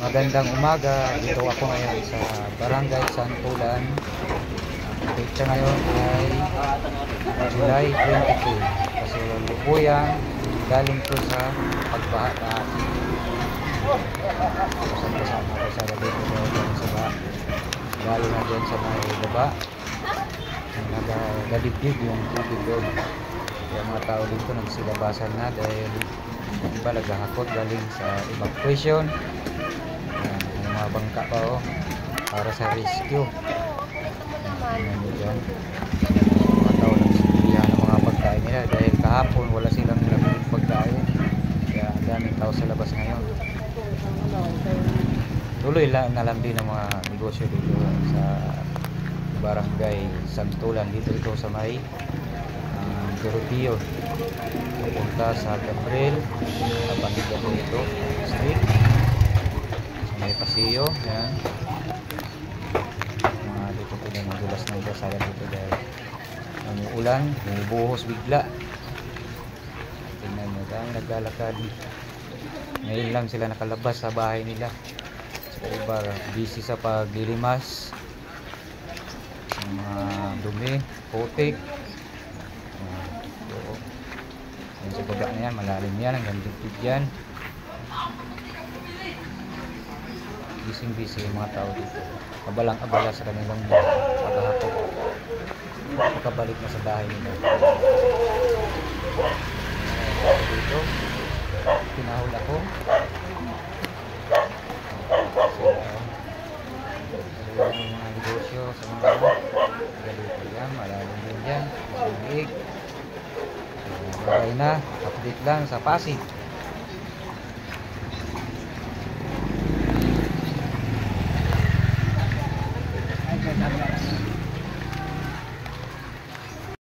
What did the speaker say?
Magandang umaga. Dito ako ngayon sa Barangay Santulan. Ang pizza ngayon ay July 22. Kasi lupuyang galing to sa pagbaha na kasama ko sa gabi ko doon sa baha. Galing na doon sa may baba. Nagadibdib yung tubig doon. Kaya mga tao dito nagsilabasan na dahil yung iba naghahakot galing sa evacuation. May mga bangka pa para sa rescue. Dyan. Mga tao nagsilihan ng mga pagkain nila dahil kahapon wala silang nabili pagkain. Kaya ang daming tao sa labas ngayon. Tuloy lang na lang din ang mga negosyo dito sa Barangay Santulan. Dito ito sa may Doroteo. Pupunta sa Gabriel. Kapanigan dito. Street. May pasiyo, yan. Mga dito po na madulas na kasala dito dahil may ulan, may buhos bigla. Tingnan nyo lang, naglalakad. Ngayon lang sila nakalabas sa bahay nila. So iba, busy sa paglilimas. Mga dumi, putik. Yan sa baba na yan, malalim yan, hanggang dipid yan. Busy yung mga tao dito. Kabalang-abala sa kanilang paghahapon. Makabalik na sa bahay nila. Dito, pinahula ko. Sila yung mga negosyo sa mga dito yan. Malalim din yan. Masigig. Bagay na. Update lang sa Pasig. Thank you.